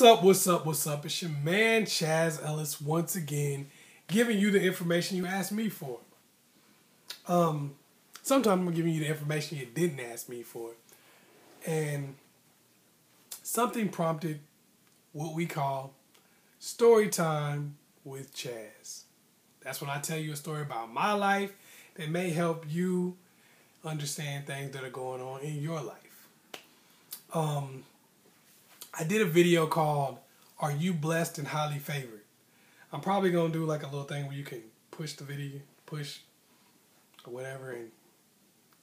up, what's up, what's up? It's your man, Chazz Ellis, once again, giving you the information you asked me for. Sometimes I'm giving you the information you didn't ask me for. And something prompted what we call story time with Chazz. That's when I tell you a story about my life that may help you understand things that are going on in your life. I did a video called, Are You Blessed and Highly Favored? I'm probably going to do like a little thing where you can push the video, push or whatever, and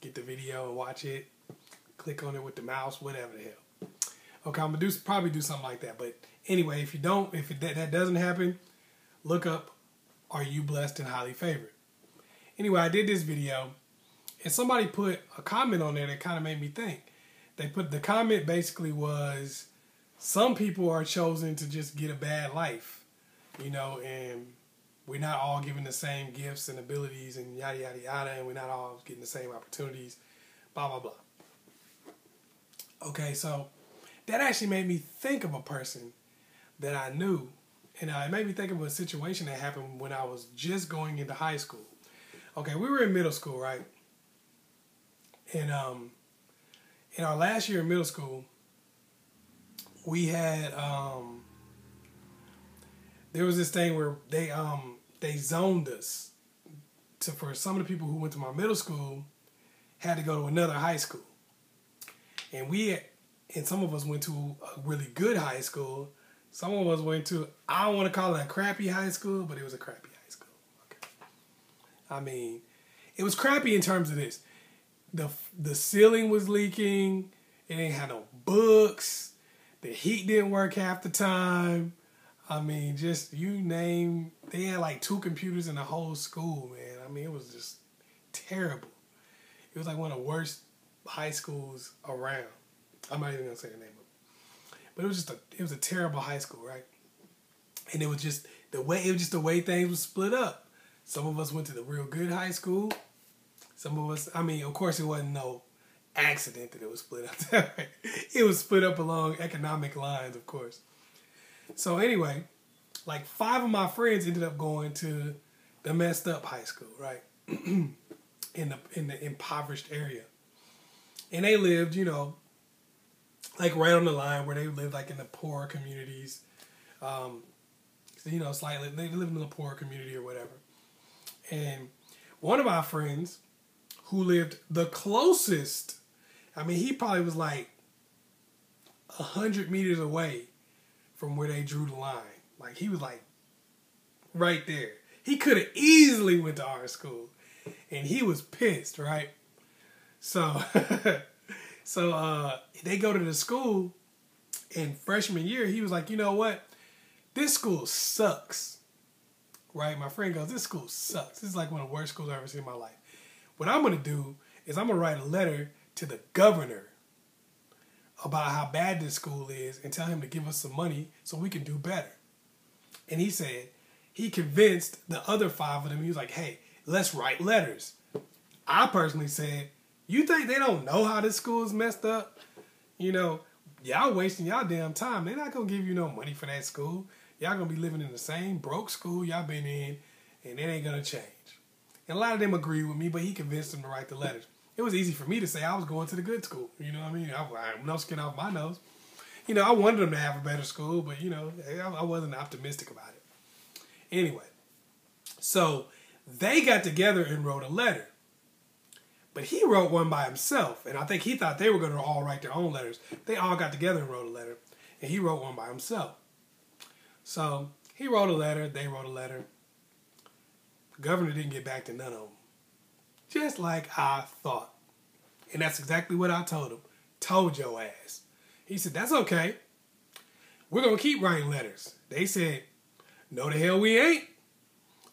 get the video and watch it. Click on it with the mouse, whatever the hell. Okay, I'm going to probably do something like that. But anyway, if that doesn't happen, look up, Are You Blessed and Highly Favored? Anyway, I did this video, and somebody put a comment on there that kind of made me think. The comment basically was, some people are chosen to just get a bad life, you know, and we're not all given the same gifts and abilities and yada, yada, yada, and we're not all getting the same opportunities, blah, blah, blah. Okay, so that actually made me think of a person that I knew, and it made me think of a situation that happened when I was just going into high school. Okay, we were in middle school, right? And in our last year in middle school, we had there was this thing where they zoned us for some of the people who went to my middle school had to go to another high school, and some of us went to a really good high school. Some of us went to, I don't want to call it a crappy high school, but it was a crappy high school. Okay, I mean, it was crappy in terms of this: the ceiling was leaking, it ain't had no books. The heat didn't work half the time. I mean, just you name. They had like 2 computers in the whole school, man. I mean, it was just terrible. It was like one of the worst high schools around. I'm not even gonna say the name of it, but it was a terrible high school, right? And it was just the way things were split up. Some of us went to the real good high school. Some of us, I mean, of course, it wasn't no accident that it was split up that way. It was split up along economic lines, of course. So anyway, like 5 of my friends ended up going to the messed up high school, right? in the impoverished area. And they lived, you know, like right on the line where they lived like in the poorer communities. You know, slightly, they lived in a poorer community or whatever. And one of my friends who lived the closest, I mean, he probably was like 100 meters away from where they drew the line. Like, he was like right there. He could have easily went to our school, and he was pissed, right? So, they go to the school, and freshman year, he was like, you know what? This school sucks, right? My friend goes, this school sucks. This is like one of the worst schools I've ever seen in my life. What I'm going to do is I'm going to write a letter to the governor about how bad this school is and tell him to give us some money so we can do better. And he said, he convinced the other 5 of them. He was like, hey, let's write letters. I personally said, you think they don't know how this school is messed up? You know, y'all wasting y'all damn time. They're not going to give you no money for that school. Y'all going to be living in the same broke school y'all been in, and it ain't going to change. And a lot of them agreed with me, but he convinced them to write the letters. It was easy for me to say I was going to the good school. You know what I mean? I no skin off my nose. You know, I wanted them to have a better school, but, you know, I wasn't optimistic about it. Anyway, so they got together and wrote a letter. But he wrote one by himself, and I think he thought they were going to all write their own letters. They all got together and wrote a letter, and he wrote one by himself. So he wrote a letter, they wrote a letter. The governor didn't get back to none of them. Just like I thought. And that's exactly what I told him. Told your ass. He said, that's okay. We're going to keep writing letters. They said, no the hell we ain't.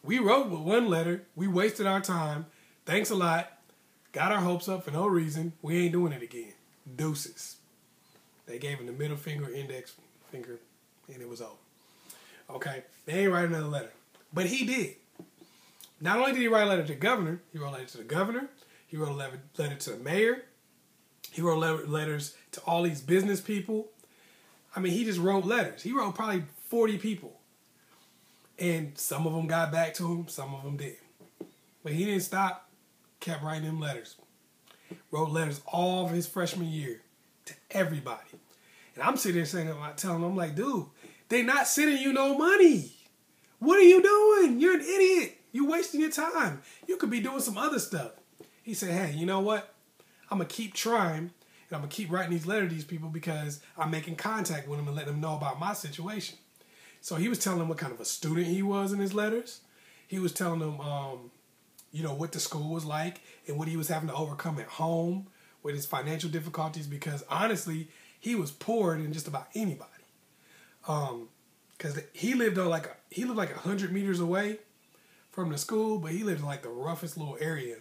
We wrote one letter. We wasted our time. Thanks a lot. Got our hopes up for no reason. We ain't doing it again. Deuces. They gave him the middle finger, index finger, and it was over. Okay? They ain't write another letter. But he did. Not only did he write a letter to the governor, he wrote a letter to the governor, he wrote a letter to the mayor, he wrote letters to all these business people. I mean, he just wrote letters. He wrote probably 40 people. And some of them got back to him, some of them didn't. But he didn't stop, kept writing them letters. Wrote letters all of his freshman year to everybody. And I'm sitting there saying, telling him, I'm like, dude, they not sending you no money. What are you doing? You're an idiot. You're wasting your time. You could be doing some other stuff. He said, hey, you know what? I'm going to keep trying, and I'm going to keep writing these letters to these people because I'm making contact with them and letting them know about my situation. So he was telling them what kind of a student he was in his letters. He was telling them, you know, what the school was like and what he was having to overcome at home with his financial difficulties because, honestly, he was poorer than just about anybody. Because he lived like 100 meters away from the school, but he lived in like the roughest little area.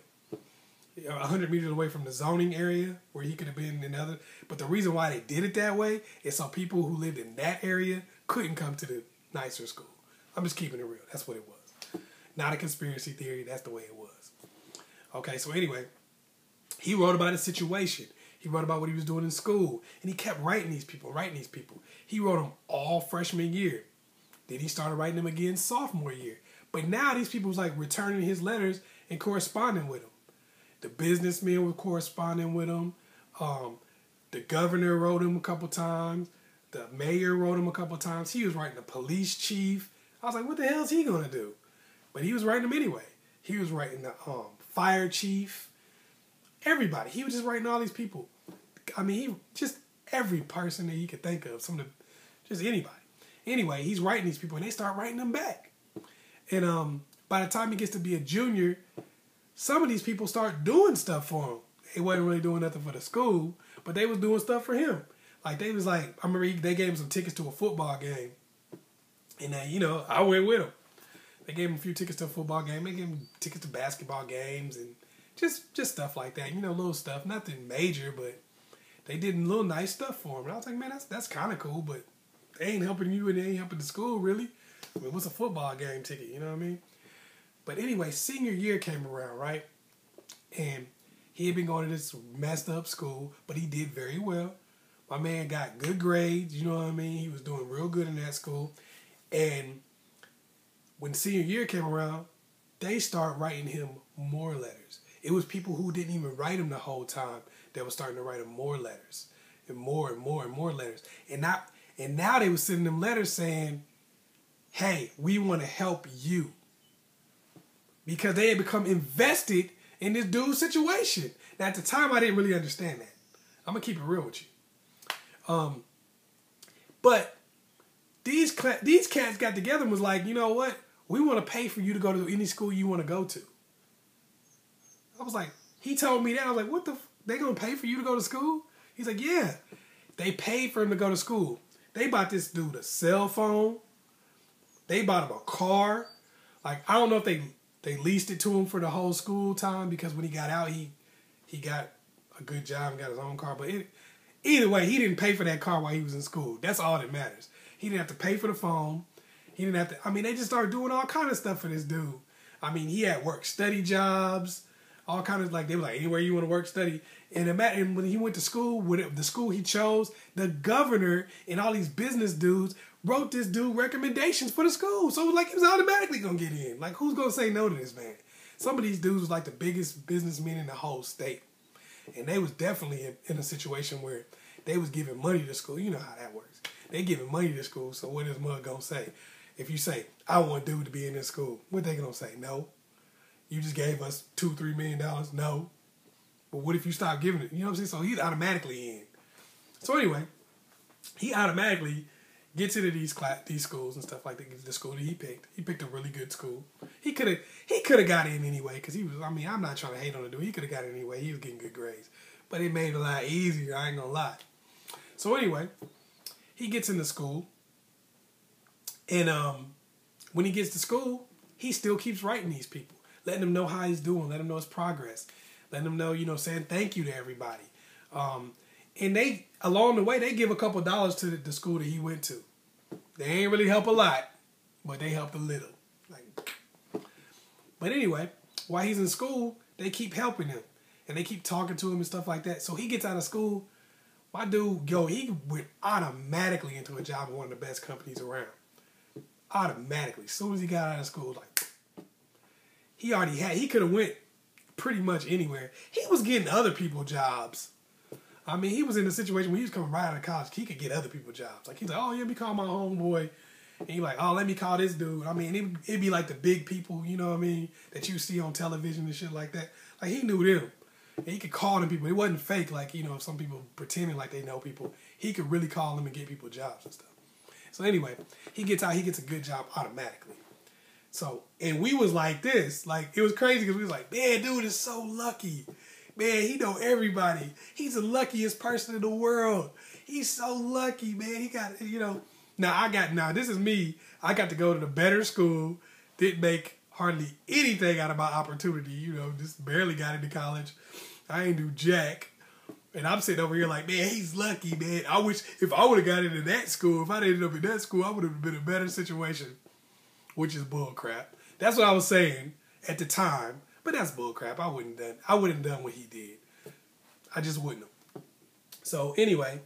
100 meters away from the zoning area where he could have been in other. But the reason why they did it that way is so people who lived in that area couldn't come to the nicer school. I'm just keeping it real. That's what it was. Not a conspiracy theory. That's the way it was. Okay, so anyway, he wrote about his situation. He wrote about what he was doing in school. And he kept writing these people. He wrote them all freshman year. Then he started writing them again sophomore year. But now these people was like returning his letters and corresponding with him. The businessmen were corresponding with him. The governor wrote him a couple times. The mayor wrote him a couple times. He was writing the police chief. I was like, what the hell is he going to do? But he was writing them anyway. He was writing the fire chief. Everybody. He was just writing all these people. I mean, just every person that he could think of. Just anybody. Anyway, he's writing these people, and they start writing them back. And by the time he gets to be a junior, some of these people start doing stuff for him. They wasn't really doing nothing for the school, but they was doing stuff for him. Like, they was like, I remember they gave him some tickets to a football game. And then, you know, I went with him. They gave him a few tickets to a football game. They gave him tickets to basketball games and just stuff like that. You know, little stuff. Nothing major, but they did little nice stuff for him. And I was like, man, that's kind of cool, but they ain't helping you and they ain't helping the school, really. I mean, what's a football game ticket? You know what I mean? But anyway, senior year came around, right? And he had been going to this messed up school, but he did very well. My man got good grades, you know what I mean? He was doing real good in that school. And when senior year came around, they started writing him more letters. It was people who didn't even write him the whole time that were starting to write him more letters. And more and more and more letters. And now they were sending them letters saying, hey, we want to help you. Because they had become invested in this dude's situation. Now, at the time, I didn't really understand that. I'm going to keep it real with you. But these cats got together and was like, you know what? We want to pay for you to go to any school you want to go to. I was like, he told me that. I was like, what the they going to pay for you to go to school? He's like, yeah. They paid for him to go to school. They bought this dude a cell phone. They bought him a car. Like, I don't know if they leased it to him for the whole school time because when he got out, he got a good job and got his own car. But either way, he didn't pay for that car while he was in school. That's all that matters. He didn't have to pay for the phone. He didn't have to. I mean, they just started doing all kind of stuff for this dude. I mean, he had work-study jobs, all kind of, like, they were like, anywhere you want to work, study. And when he went to school, the school he chose, the governor and all these business dudes wrote this dude recommendations for the school. So it was like he was automatically going to get in. Like, who's going to say no to this man? Some of these dudes was like the biggest businessmen in the whole state. And they was definitely in a situation where they was giving money to school. You know how that works. They giving money to school, so what is mug going to say? If you say, I want dude to be in this school, what they going to say? No. You just gave us $2-3 million? No. But what if you stop giving it? You know what I'm saying? So he's automatically in. So anyway, he automatically gets into these schools and stuff like that. The school that he picked a really good school. He could have got in anyway because he was. I mean, I'm not trying to hate on the dude. He could have got in anyway. He was getting good grades, but it made it a lot easier. I ain't gonna lie. So anyway, he gets into school, and when he gets to school, he still keeps writing these people, letting them know how he's doing, letting them know his progress, letting them know, you know, saying thank you to everybody. And they, along the way, they give a couple dollars to the school that he went to. They ain't really help a lot, but they helped a little. But anyway, while he's in school, they keep helping him. And they keep talking to him and stuff like that. So he gets out of school. My dude, yo, he went automatically into a job at one of the best companies around. Automatically. As soon as he got out of school, like, he could have went pretty much anywhere. He was getting other people jobs. I mean, he was in a situation where he was coming right out of college. He could get other people jobs. Like, he's like, oh, yeah, let me call my homeboy. And he's like, oh, let me call this dude. I mean, it'd be like the big people, you know what I mean, that you see on television and shit like that. Like, he knew them. And he could call them people. It wasn't fake, like, you know, some people pretending like they know people. He could really call them and get people jobs and stuff. So anyway, he gets out. He gets a good job automatically. So, and we was like this. Like, it was crazy because we was like, man, dude is so lucky. Man, he know everybody. He's the luckiest person in the world. He's so lucky, man. He got, you know. Now, this is me. I got to go to the better school. Didn't make hardly anything out of my opportunity. You know, just barely got into college. I ain't do jack. And I'm sitting over here like, man, he's lucky, man. I wish if I would have got into that school, if I'd ended up in that school, I would have been in a better situation. Which is bull crap. That's what I was saying at the time. But that's bull crap. I wouldn't have done what he did. I just wouldn't have. So anyway,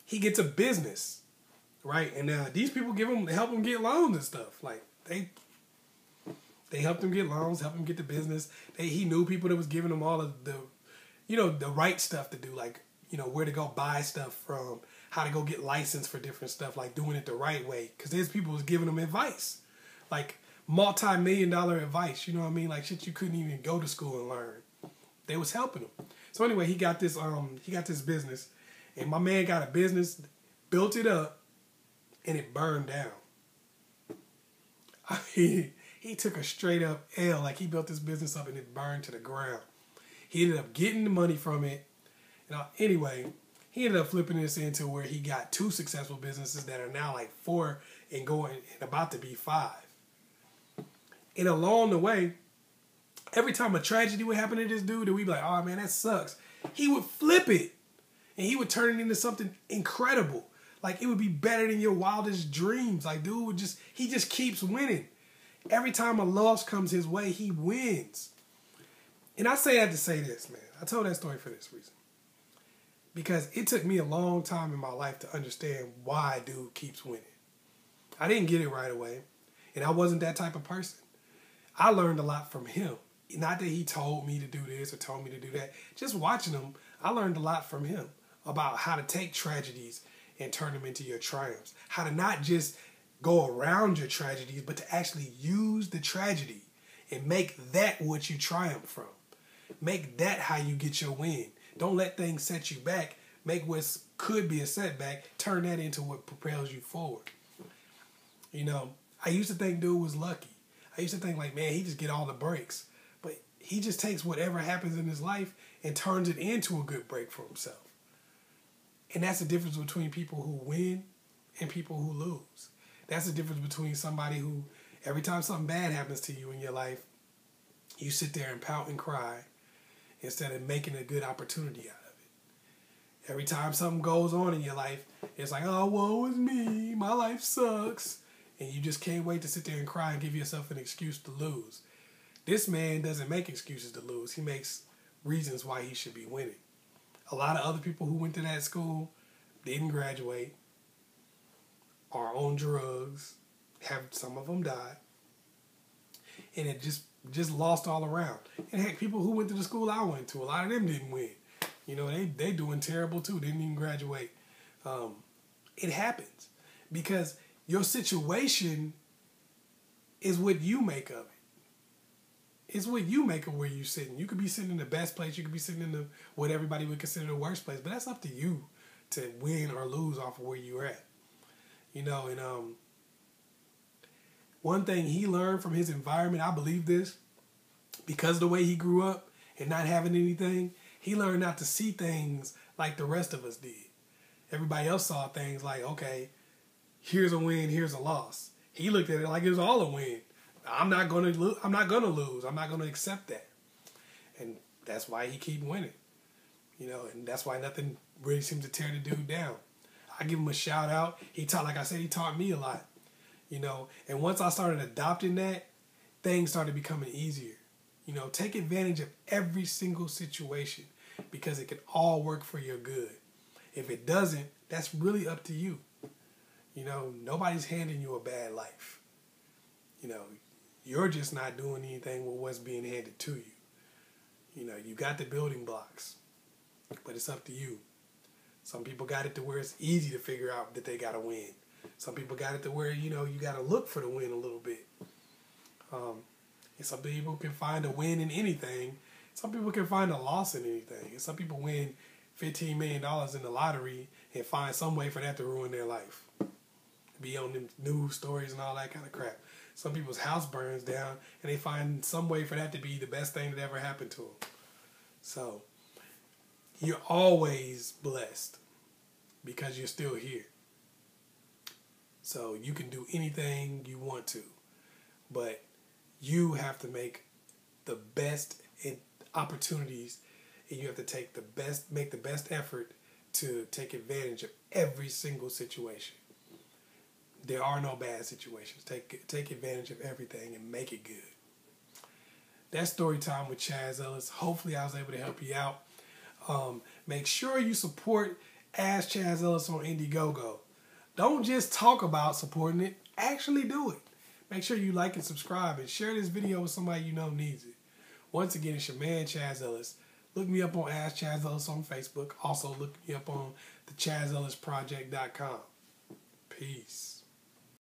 he gets a business, right? And these people help him get loans and stuff. Like they helped him get loans, helped him get the business. He knew people that was giving him all of the, you know, the right stuff to do, like, you know, where to go buy stuff from, how to go get licensed for different stuff, like doing it the right way. Because there's people who was giving him advice, like multi-million-dollar advice. You know what I mean? Like shit you couldn't even go to school and learn. They was helping him. So anyway, he got this business, and my man got a business, built it up, and it burned down. I mean, he took a straight up L. Like, he built this business up and it burned to the ground. He ended up getting the money from it. Anyway, he ended up flipping this into where he got 2 successful businesses that are now like 4 and going and about to be 5. And along the way, every time a tragedy would happen to this dude, and we'd be like, oh man, that sucks, he would flip it. And he would turn it into something incredible. Like, it would be better than your wildest dreams. Like, dude he just keeps winning. Every time a loss comes his way, he wins. And I say that to say this, man. I told that story for this reason. Because it took me a long time in my life to understand why dude keeps winning. I didn't get it right away. And I wasn't that type of person. I learned a lot from him. Not that he told me to do this or told me to do that. Just watching him, I learned a lot from him about how to take tragedies and turn them into your triumphs. How to not just go around your tragedies, but to actually use the tragedy and make that what you triumph from. Make that how you get your win. Don't let things set you back. Make what could be a setback, turn that into what propels you forward. You know, I used to think dude was lucky. I used to think like, man, he just get all the breaks. But he just takes whatever happens in his life and turns it into a good break for himself. And that's the difference between people who win and people who lose. That's the difference between somebody who, every time something bad happens to you in your life, you sit there and pout and cry instead of making a good opportunity out of it. Every time something goes on in your life, it's like, oh, woe is me, my life sucks. And you just can't wait to sit there and cry and give yourself an excuse to lose. This man doesn't make excuses to lose. He makes reasons why he should be winning. A lot of other people who went to that school didn't graduate, are on drugs, some of them died, and it just lost all around. And heck, people who went to the school I went to, a lot of them didn't win. You know, they doing terrible too. Didn't even graduate. It happens because your situation is what you make of it. It's what you make of where you're sitting. You could be sitting in the best place. You could be sitting in what everybody would consider the worst place. But that's up to you to win or lose off of where you're at. You know, and one thing he learned from his environment, I believe this, because of the way he grew up and not having anything, he learned not to see things like the rest of us did. Everybody else saw things like, okay, here's a win, here's a loss. He looked at it like it was all a win. I'm not gonna lose. I'm not gonna accept that, and that's why he keep winning. You know, and that's why nothing really seems to tear the dude down. I give him a shout out. He taught me a lot. You know, and once I started adopting that, things started becoming easier. You know, take advantage of every single situation because it can all work for your good. If it doesn't, that's really up to you. You know, nobody's handing you a bad life. You know, you're just not doing anything with what's being handed to you. You know, you got the building blocks, but it's up to you. Some people got it to where it's easy to figure out that they got to win. Some people got it to where, you know, you got to look for the win a little bit. And some people can find a win in anything. Some people can find a loss in anything. And some people win $15 million in the lottery and find some way for that to ruin their life. Be on the news stories and all that kind of crap. Some people's house burns down and they find some way for that to be the best thing that ever happened to them. So, you're always blessed because you're still here. So, you can do anything you want to. But you have to make the best opportunities, and you have to make the best effort to take advantage of every single situation. There are no bad situations. Take advantage of everything and make it good. That's story time with Chazzellis. Hopefully I was able to help you out. Make sure you support askchazzellis on Indiegogo. Don't just talk about supporting it. Actually do it. Make sure you like and subscribe and share this video with somebody you know needs it. Once again, it's your man Chazzellis. Look me up on askchazzellis on Facebook. Also look me up on the chazzellisproject.com. Peace.